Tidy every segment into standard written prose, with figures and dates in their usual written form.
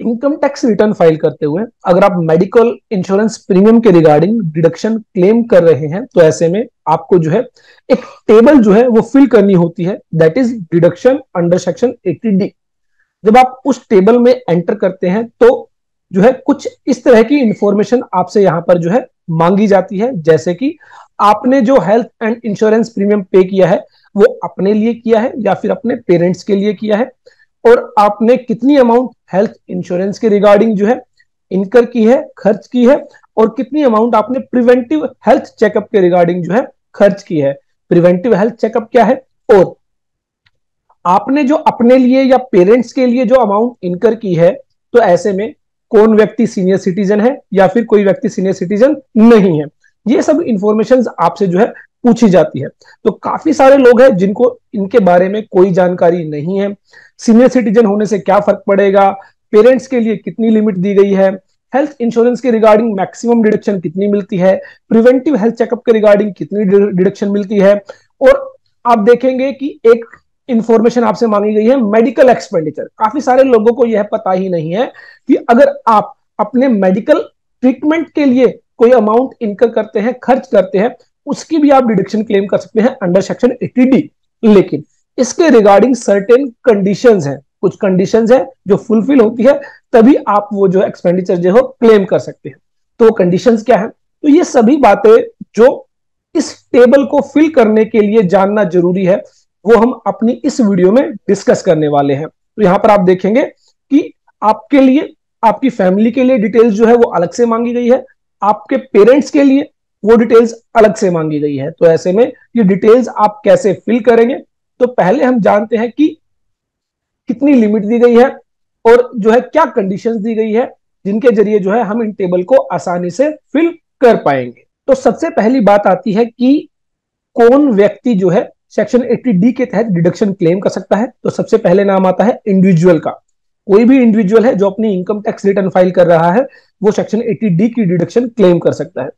Income tax return file करते हुए अगर आप मेडिकल इंश्योरेंस प्रीमियम के रिगार्डिंग डिडक्शन क्लेम कर रहे हैं तो ऐसे में आपको जो है एक टेबल जो है वो फिल करनी होती है, that is deduction under section 80D। जब आप उस टेबल में एंटर करते हैं तो जो है कुछ इस तरह की इंफॉर्मेशन आपसे यहां पर जो है मांगी जाती है, जैसे कि आपने जो हेल्थ एंड इंश्योरेंस प्रीमियम पे किया है वो अपने लिए किया है या फिर अपने पेरेंट्स के लिए किया है, और आपने कितनी अमाउंट हेल्थ इंश्योरेंस के रिगार्डिंग जो है इनकर की है, खर्च की है, और कितनी अमाउंट आपने प्रिवेंटिव हेल्थ चेकअप के रिगार्डिंग जो है खर्च की है। प्रिवेंटिव हेल्थ चेकअप क्या है, और आपने जो अपने लिए या पेरेंट्स के लिए जो अमाउंट इनकर की है, तो ऐसे में कौन व्यक्ति सीनियर सिटीजन है या फिर कोई व्यक्ति सीनियर सिटीजन नहीं है, ये सब इंफॉर्मेशन आपसे जो है पूछी जाती है। तो काफी सारे लोग हैं जिनको इनके बारे में कोई जानकारी नहीं है। सीनियर सिटीजन होने से क्या फर्क पड़ेगा, पेरेंट्स के लिए कितनी लिमिट दी गई है, हेल्थ इंश्योरेंस के रिगार्डिंग मैक्सिमम डिडक्शन कितनी मिलती है, प्रिवेंटिव हेल्थ चेकअप के रिगार्डिंग कितनी डिडक्शन मिलती है, और आप देखेंगे कि एक इंफॉर्मेशन आपसे मांगी गई है मेडिकल एक्सपेंडिचर। काफी सारे लोगों को यह पता ही नहीं है कि अगर आप अपने मेडिकल ट्रीटमेंट के लिए कोई अमाउंट इनकर करते हैं, खर्च करते हैं, उसकी भी आप डिडक्शन क्लेम कर सकते हैं अंडर सेक्शन 80D। लेकिन इसके रिगार्डिंग सर्टेन कंडीशंस हैं, कुछ कंडीशंस हैं जो फुलफिल होती है तभी आप वो जो एक्सपेंडिचर जो हो क्लेम कर सकते हैं। तो कंडीशंस क्या है, तो ये सभी बातें जो इस टेबल को फिल करने के लिए जानना जरूरी है वो हम अपनी इस वीडियो में डिस्कस करने वाले हैं। तो यहां पर आप देखेंगे कि आपके लिए, आपकी फैमिली के लिए डिटेल्स जो है वो अलग से मांगी गई है, आपके पेरेंट्स के लिए वो डिटेल्स अलग से मांगी गई है। तो ऐसे में ये डिटेल्स आप कैसे फिल करेंगे, तो पहले हम जानते हैं कि कितनी लिमिट दी गई है और जो है क्या कंडीशंस दी गई है जिनके जरिए जो है हम इन टेबल को आसानी से फिल कर पाएंगे। तो सबसे पहली बात आती है कि कौन व्यक्ति जो है सेक्शन 80D के तहत डिडक्शन क्लेम कर सकता है। तो सबसे पहले नाम आता है इंडिविजुअल का। कोई भी इंडिविजुअल है जो अपनी इनकम टैक्स रिटर्न फाइल कर रहा है वो सेक्शन 80D की डिडक्शन क्लेम कर सकता है।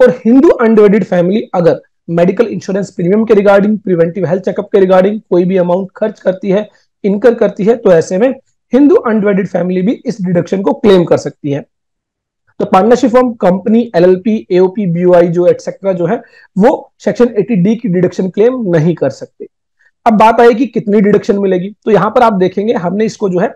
और हिंदू अनडिवाइडेड फैमिली अगर मेडिकल इंश्योरेंस प्रीमियम के रिगार्डिंग, प्रिवेंटिव हेल्थ चेकअप के रिगार्डिंग कोई भी अमाउंट खर्च करती है, इनकर करती है, तो ऐसे में हिंदू अनडिवाइडेड फैमिली भी इस डिडक्शन को क्लेम कर सकती है। तो partnership form, company, LLP, AOP, BOI जो एटसेट्रा जो है वो सेक्शन 80D की डिडक्शन क्लेम नहीं कर सकते। अब बात आई कि कितनी डिडक्शन मिलेगी, तो यहां पर आप देखेंगे हमने इसको जो है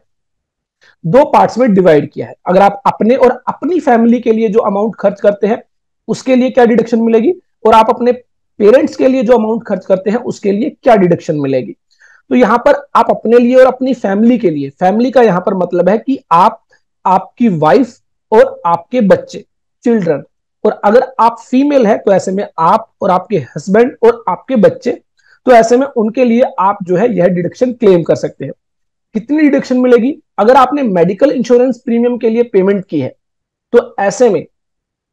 दो पार्ट्स में डिवाइड किया है। अगर आप अपने और अपनी फैमिली के लिए जो अमाउंट खर्च करते हैं उसके लिए क्या डिडक्शन मिलेगी, और आप अपने पेरेंट्स के लिए जो अमाउंट खर्च करते हैं उसके लिए क्या डिडक्शन मिलेगी। तो यहां पर आप अपने लिए और अपनी फैमिली के लिए, फैमिली का यहां पर मतलब है कि आप, आपकी वाइफ और आपके बच्चे, चिल्ड्रन, और अगर आप फीमेल है तो ऐसे में आप और आपके हस्बैंड और आपके बच्चे, तो ऐसे में उनके लिए आप जो है यह डिडक्शन क्लेम कर सकते हैं। कितनी डिडक्शन मिलेगी, अगर आपने मेडिकल इंश्योरेंस प्रीमियम के लिए पेमेंट की है तो ऐसे में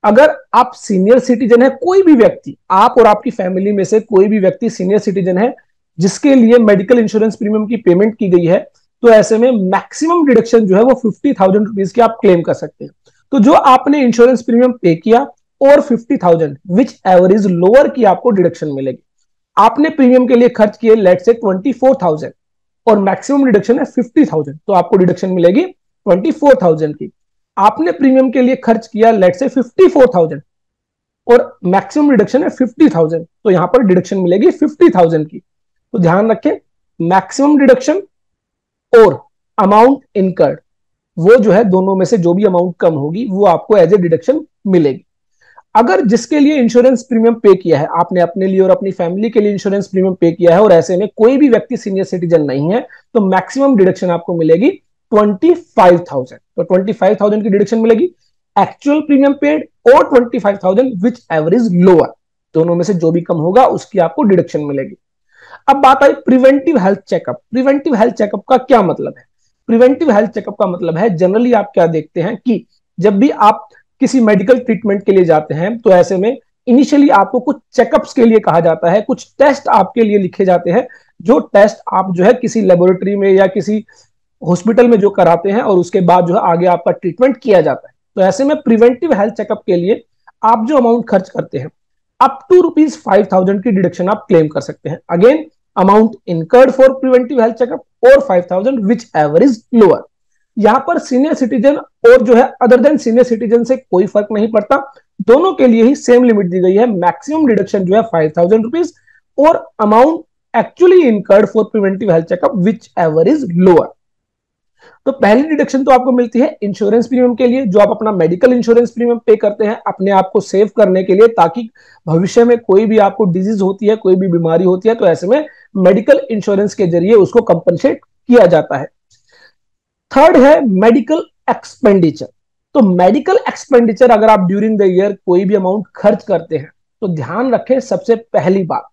अगर आप सीनियर सिटीजन है, कोई भी व्यक्ति, आप और आपकी फैमिली में से कोई भी व्यक्ति सीनियर सिटीजन है जिसके लिए मेडिकल इंश्योरेंस प्रीमियम की पेमेंट की गई है, तो ऐसे में मैक्सिमम डिडक्शन जो है वो 50,000 रुपीज की आप क्लेम कर सकते हैं। तो जो आपने इंश्योरेंस प्रीमियम पे किया और 50,000 विच एवर इज लोअर की आपको डिडक्शन मिलेगी। आपने प्रीमियम के लिए खर्च किए लेट से 24,000 और मैक्सिमम डिडक्शन है 50,000, तो आपको डिडक्शन मिलेगी 24,000 की। आपने प्रीमियम के लिए खर्च किया लेट से 54,000 और मैक्सिमम डिडक्शन है 50,000, तो यहां पर डिडक्शन मिलेगी 50,000 की। तो ध्यान रखें, मैक्सिमम डिडक्शन और अमाउंट इनकर्ड, वो जो है दोनों में से जो भी अमाउंट कम होगी वो आपको एज ए डिडक्शन मिलेगी। अगर जिसके लिए इंश्योरेंस प्रीमियम पे किया है, आपने अपने लिए और अपनी फैमिली के लिए इंश्योरेंस प्रीमियम पे किया है और ऐसे में कोई भी व्यक्ति सीनियर सिटीजन नहीं है, तो मैक्सिमम डिडक्शन आपको मिलेगी 25,000। तो 25,000 की डिडक्शन मिलेगी एक्चुअल प्रीमियम पेड और 25,000 विच एवरेज लोअर, दोनों में से जो भी कम होगा उसकी आपको डिडक्शन मिलेगी। अब बात आई preventive health checkup. Preventive health checkup का क्या मतलब है, प्रिवेंटिव हेल्थ चेकअप का मतलब है जनरली आप क्या देखते हैं कि जब भी आप किसी मेडिकल ट्रीटमेंट के लिए जाते हैं तो ऐसे में इनिशियली आपको कुछ चेकअप्स के लिए कहा जाता है, कुछ टेस्ट आपके लिए लिखे जाते हैं, जो टेस्ट आप जो है किसी लेबोरेटरी में या किसी हॉस्पिटल में जो कराते हैं और उसके बाद जो है आगे आपका ट्रीटमेंट किया जाता है। तो ऐसे में प्रिवेंटिव हेल्थ चेकअप के लिए आप जो अमाउंट खर्च करते हैं अप टू ₹5,000 की डिडक्शन आप क्लेम कर सकते हैं। Again amount incurred for preventive health checkup और 5,000 विच एवर इज लोअर। यहां पर सीनियर सिटीजन और जो है अदर देन सीनियर सिटीजन से कोई फर्क नहीं पड़ता, दोनों के लिए ही सेम लिमिट दी गई है। मैक्सिमम डिडक्शन जो है 5,000 रुपीज और amount actually incurred for preventive health checkup which ever is lower. तो पहली डिडक्शन तो आपको मिलती है इंश्योरेंस प्रीमियम के लिए, जो आप अपना मेडिकल इंश्योरेंस प्रीमियम पे करते हैं अपने आप को सेव करने के लिए, ताकि भविष्य में कोई भी आपको डिजीज होती है, कोई भी बीमारी होती है, तो ऐसे में मेडिकल इंश्योरेंस के जरिए उसको कंपनसेट किया जाता है। थर्ड है मेडिकल एक्सपेंडिचर। तो मेडिकल एक्सपेंडिचर अगर आप ड्यूरिंग द ईयर कोई भी अमाउंट खर्च करते हैं तो ध्यान रखें, सबसे पहली बात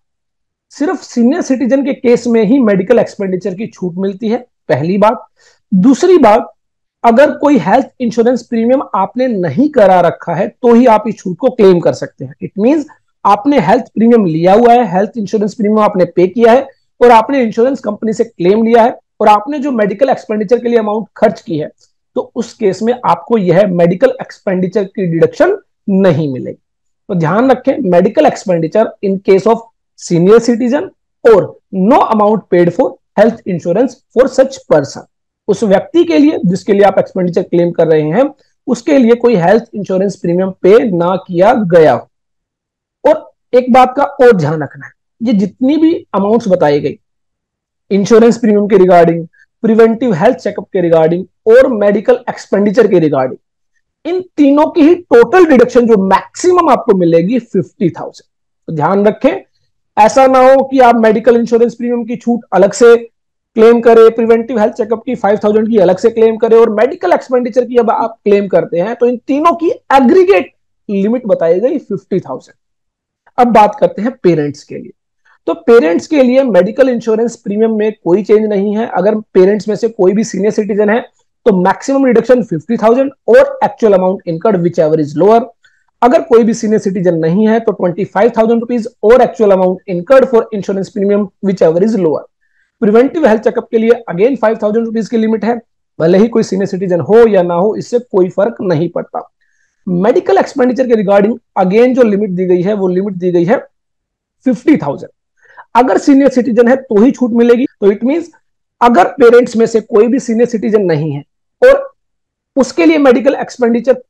सिर्फ सीनियर सिटीजन के केस में ही मेडिकल एक्सपेंडिचर की छूट मिलती है, पहली बात। दूसरी बात, अगर कोई हेल्थ इंश्योरेंस प्रीमियम आपने नहीं करा रखा है तो ही आप इस छूट को क्लेम कर सकते हैं। इट मींस आपने हेल्थ प्रीमियम लिया हुआ है, हेल्थ इंश्योरेंस प्रीमियम आपने पे किया है और आपने इंश्योरेंस कंपनी से क्लेम लिया है और आपने जो मेडिकल एक्सपेंडिचर के लिए अमाउंट खर्च की है, तो उस केस में आपको यह मेडिकल एक्सपेंडिचर की डिडक्शन नहीं मिलेगी। तो ध्यान रखें, medical expenditure in case of senior citizen और no amount paid for health insurance for such person. उस व्यक्ति के लिए जिसके लिए आप एक्सपेंडिचर क्लेम कर रहे हैं, उसके लिए कोई हेल्थ इंश्योरेंस प्रीमियम पे ना किया गया हो। और एक बात का और ध्यान रखना है, ये जितनी भी अमाउंट्स बताई गई इंश्योरेंस प्रीमियम के रिगार्डिंग, प्रिवेंटिव हेल्थ चेकअप के रिगार्डिंग और मेडिकल एक्सपेंडिचर के रिगार्डिंग, इन तीनों की ही टोटल डिडक्शन जो मैक्सिमम आपको मिलेगी 50,000। तो ध्यान रखें, ऐसा ना हो कि आप मेडिकल इंश्योरेंस प्रीमियम की छूट अलग से क्लेम करें, प्रिवेंटिव हेल्थ चेकअप की 5,000 की अलग से क्लेम करें और मेडिकल एक्सपेंडिचर की अब आप क्लेम करते हैं तो इन तीनों की एग्रीगेट लिमिट बताई गई 50,000। अब बात करते हैं पेरेंट्स के लिए। तो पेरेंट्स के लिए मेडिकल इंश्योरेंस प्रीमियम में कोई चेंज नहीं है। अगर पेरेंट्स में से कोई भी सीनियर सिटीजन है तो मैक्सिमम रिडक्शन 50,000 और actual amount incurred which ever is lower. अगर कोई भी सीनियर सिटीजन नहीं है तो 25,000 रुपीज और actual amount incurred for insurance premium which ever is lower. Preventive health checkup के लिए अगेन 5,000 रुपीज की लिमिट है, भले ही कोई सीनियर सिटीजन हो या ना हो, इससे कोई फर्क नहीं पड़ता। मेडिकल एक्सपेंडिचर के रिगार्डिंग अगेन जो लिमिट दी गई है वो लिमिट दी गई है 50,000। अगर सीनियर सिटीजन है तो ही छूट मिलेगी। तो इट मींस अगर पेरेंट्स में से कोई भी सीनियर सिटीजन नहीं है और उसके लिए मेडिकल एक्सपेंडिचर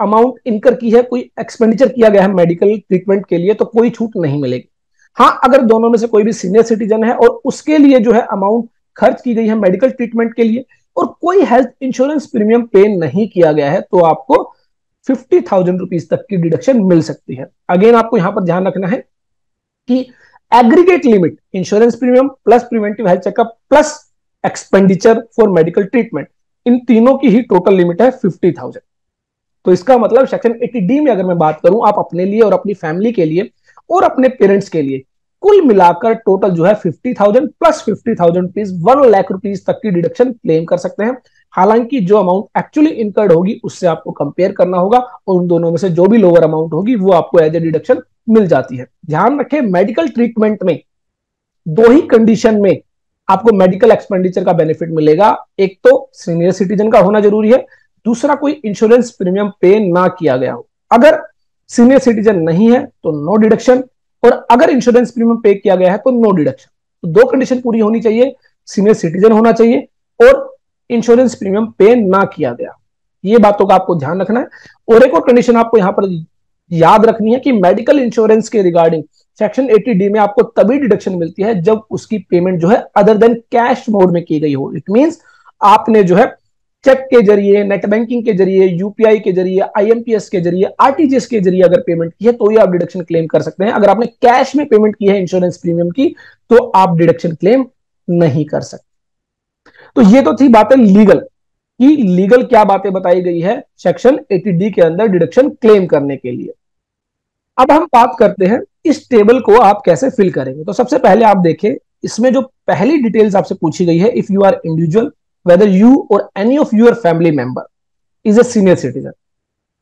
अमाउंट इनकर की है, कोई एक्सपेंडिचर किया गया है मेडिकल ट्रीटमेंट के लिए, तो कोई छूट नहीं मिलेगी। हाँ, अगर दोनों में से कोई भी सीनियर सिटीजन है और उसके लिए जो है अमाउंट खर्च की गई है मेडिकल ट्रीटमेंट के लिए और कोई हेल्थ इंश्योरेंस प्रीमियम पे नहीं किया गया है, तो आपको 50,000 रुपीज तक की डिडक्शन मिल सकती है। अगेन आपको यहां पर ध्यान रखना है कि aggregate limit insurance premium plus preventive health checkup plus expenditure for medical treatment, इन तीनों की ही टोटल लिमिट है 50,000। तो इसका मतलब सेक्शन 80D में अगर मैं बात करूं, आप अपने लिए और अपनी फैमिली के लिए और अपने पेरेंट्स के लिए कुल मिलाकर टोटल जो है 50,000 प्लस 50,000 रुपीज 1 लाख रुपीज तक की डिडक्शन क्लेम कर सकते हैं। हालांकि जो अमाउंट एक्चुअली इनकर्ड होगी उससे आपको कंपेयर करना होगा और उन दोनों में से जो भी लोअर अमाउंट होगी वो आपको एज ए डिडक्शन मिल जाती है। ध्यान रखें, मेडिकल ट्रीटमेंट में दो ही कंडीशन में आपको मेडिकल एक्सपेंडिचर का बेनिफिट मिलेगा। एक तो सीनियर सिटीजन का होना जरूरी है, दूसरा कोई इंश्योरेंस प्रीमियम पे ना किया गया हो। अगर सीनियर सिटीजन नहीं है तो नो डिडक्शन और अगर इंश्योरेंस प्रीमियम पे किया गया है तो नो डिडक्शन। तो दो कंडीशन पूरी होनी चाहिए, सीनियर सिटीजन होना चाहिए और इंश्योरेंस प्रीमियम पे ना किया गया। ये बातों का आपको ध्यान रखना है। और एक और कंडीशन आपको यहां पर याद रखनी है कि मेडिकल इंश्योरेंस के रिगार्डिंग सेक्शन 80D में आपको तभी डिडक्शन मिलती है जब उसकी पेमेंट जो है अदर देन कैश मोड में की गई हो। इट मींस आपने जो है चेक के जरिए, नेट बैंकिंग के जरिए, यूपीआई के जरिए, आईएमपीएस के जरिए, आरटीजीएस के जरिए अगर पेमेंट की है तो ही आप डिडक्शन क्लेम कर सकते हैं। अगर आपने कैश में पेमेंट की है इंश्योरेंस प्रीमियम की तो आप डिडक्शन क्लेम नहीं कर सकते। तो ये तो थी बातें लीगल कि लीगल क्या बातें बताई गई है सेक्शन 80D के अंदर डिडक्शन क्लेम करने के लिए। अब हम बात करते हैं इस टेबल को आप कैसे फिल करेंगे। तो सबसे पहले आप देखें, इसमें जो पहली डिटेल्स आपसे पूछी गई है, if you are individual whether you or any of your family member is a senior citizen,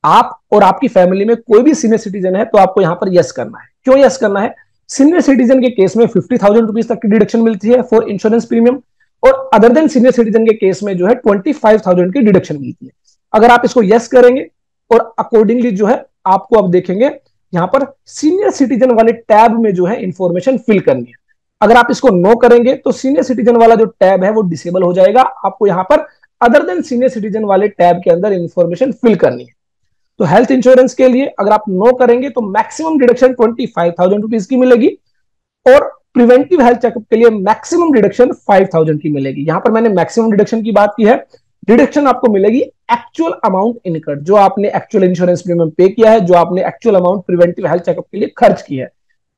आप और आपकी फैमिली में कोई भी सीनियर सिटीजन है तो आपको यहां पर यस करना है। क्यों यस करना है? सीनियर सिटीजन के केस में 50,000 रुपीज तक की डिडक्शन मिलती है फॉर इंश्योरेंस प्रीमियम और अदर देन सीनियर सिटीजन के केस में जो है 25,000 की डिडक्शन मिलती है। अगर आप इसको यस करेंगे और अकॉर्डिंगली जो है आपको अब देखेंगे यहां पर सीनियर सिटीजन वाले टैब में जो है इंफॉर्मेशन फिल करनी है। अगर आप इसको नो करेंगे तो सीनियर सिटीजन वाला जो टैब है वो डिसेबल हो जाएगा। आपको यहां पर अदर देन सीनियर सिटीजन वाले टैब के अंदर इंफॉर्मेशन फिल करनी है। तो हेल्थ इंश्योरेंस के लिए अगर आप नो करेंगे तो मैक्सिमम डिडक्शन 25,000 रुपीज की मिलेगी, और प्रिवेंटिव हेल्थ चेकअप के लिए मैक्सिमम डिडक्शन 5,000 की मिलेगी। यहां पर मैंने मैक्सिमम डिडक्शन की बात की है। डिडक्शन आपको मिलेगी एक्चुअल अमाउंट इनकर्ड, जो आपने एक्चुअल इंश्योरेंस प्रीमियम पे किया है, जो आपने actual amount preventive health checkup के लिए खर्च की है।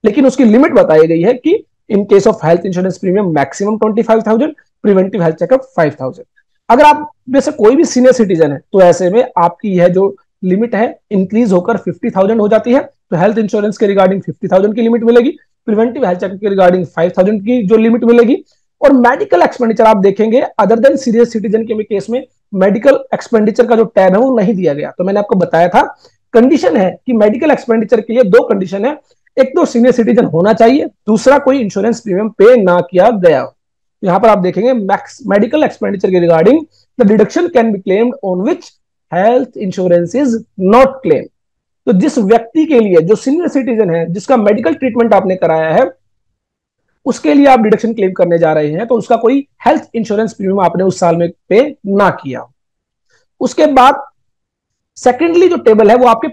लेकिन उसकी लिमिट बताई गई है कि इन case of health insurance premium maximum 25,000, preventive health checkup 5,000। अगर आप में से कोई भी सीनियर सिटीजन है तो ऐसे में आपकी यह जो लिमिट है इंक्रीज होकर 50,000 हो जाती है। तो हेल्थ इंश्योरेंस के रिगार्डिंग 50,000 की लिमिट मिलेगी, प्रिवेंटिव हेल्थ चेकअप के रिगार्डिंग 5,000 की जो लिमिट मिलेगी। और मेडिकल एक्सपेंडिचर आप देखेंगे अदर देन सीनियर सिटीजन के केस में मेडिकल एक्सपेंडिचर का जो टैब है वो नहीं दिया गया। तो मैंने आपको बताया था कंडीशन है कि मेडिकल एक्सपेंडिचर के लिए दो कंडीशन है, एक तो सीनियर सिटीजन होना चाहिए, दूसरा कोई इंश्योरेंस प्रीमियम पे ना किया गया हो। यहां पर आप देखेंगे मेडिकल एक्सपेंडिचर के regarding the deduction can be claimed on which health insurance is not claim. तो जिस व्यक्ति के लिए जो सीनियर सिटीजन है, जिसका मेडिकल ट्रीटमेंट आपने कराया है, उसके लिए आप डिडक्शन क्लेम करने जा रहे हैं, तो उसका कोई हेल्थ इंश्योरेंस प्रीमियम आपने उस साल में पे ना किया। उसके बाद सेकेंडली जो टेबल है वो आपके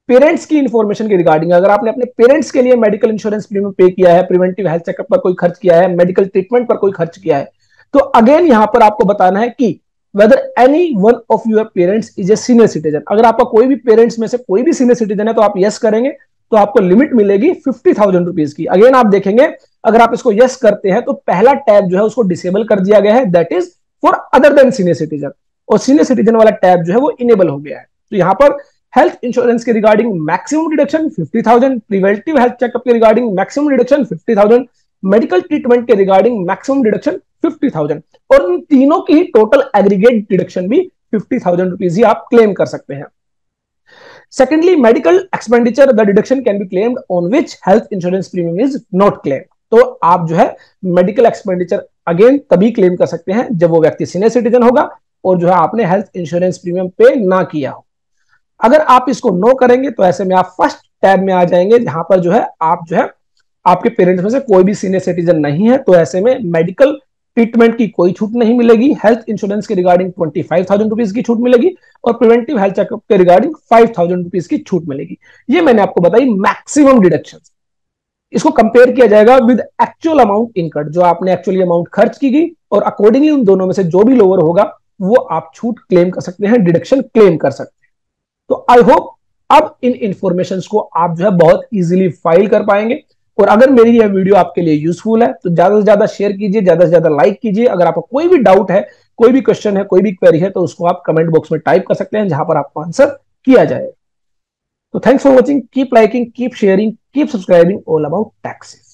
पेरेंट्स की इंफॉर्मेशन के रिगार्डिंग। अगर आपने अपने पेरेंट्स के लिए मेडिकल इंश्योरेंस प्रीमियम पे किया है, प्रिवेंटिव हेल्थ चेकअप पर कोई खर्च किया है, मेडिकल ट्रीटमेंट पर कोई खर्च किया है, तो अगेन यहां पर आपको बताना है कि whether any one of your parents is a senior citizen। अगर आपका कोई भी पेरेंट्स में से कोई भी सीनियर सिटीजन है तो आप यस करेंगे तो आपको लिमिट मिलेगी 50,000 रुपीज की। अगेन आप देखेंगे अगर आप इसको यस करते हैं तो पहला टैब जो है उसको डिसेबल कर दिया गया है, that is for other than senior citizen, और सीनियर सिटीजन वाला टैब जो है वो इनेबल हो गया है। तो यहां पर हेल्थ इंश्योरेंस के regarding maximum deduction 50,000, preventive health checkup के regarding maximum deduction 50,000, medical treatment के रिगार्डिंग मैक्सिमम डिडक्शन 50,000, और इन तीनों की टोटल एग्रीगेट डिडक्शन भी 50,000 रुपीज ही आप क्लेम कर सकते हैं। Secondly medical expenditure the deduction can be claimed on which health insurance premium is not claim. तो आप जो है मेडिकल एक्सपेंडिचर अगेन तभी क्लेम कर सकते हैं जब वो व्यक्ति सीनियर सिटीजन होगा और जो है आपने हेल्थ इंश्योरेंस प्रीमियम पे ना किया हो। अगर आप इसको नो करेंगे तो ऐसे में आप फर्स्ट टैब में आ जाएंगे जहां पर जो है आप जो है आपके पेरेंट्स में से कोई भी सीनियर सिटीजन नहीं है, तो ऐसे में मेडिकल ट्रीटमेंट की कोई छूट नहीं मिलेगी, हेल्थ इंश्योरेंस के रिगार्डिंग 25,000 रुपीज की छूट मिलेगी, और प्रिवेंटिव हेल्थ चेकअप के रिगार्डिंग 5,000 रुपीज की छूट मिलेगी। ये मैंने आपको बताई मैक्सिमम डिडक्शन। इसको कंपेयर किया जाएगा विद एक्चुअल अमाउंट इनकर्ड, जो आपने एक्चुअली अमाउंट खर्च की गई, और अकॉर्डिंगली उन दोनों में से जो भी लोअर होगा वो आप छूट क्लेम कर सकते हैं, डिडक्शन क्लेम कर सकते हैं। तो आई होप अब इन इंफॉर्मेशन को आप जो है बहुत इजीली फाइल कर पाएंगे। और अगर मेरी यह वीडियो आपके लिए यूजफुल है तो ज्यादा से ज्यादा शेयर कीजिए, ज्यादा से ज्यादा लाइक कीजिए। अगर आपको कोई भी डाउट है, कोई भी क्वेश्चन है, कोई भी क्वेरी है, तो उसको आप कमेंट बॉक्स में टाइप कर सकते हैं जहां पर आपको आंसर किया जाएगा। तो thanks for watching, keep liking, keep sharing, keep subscribing all about taxes.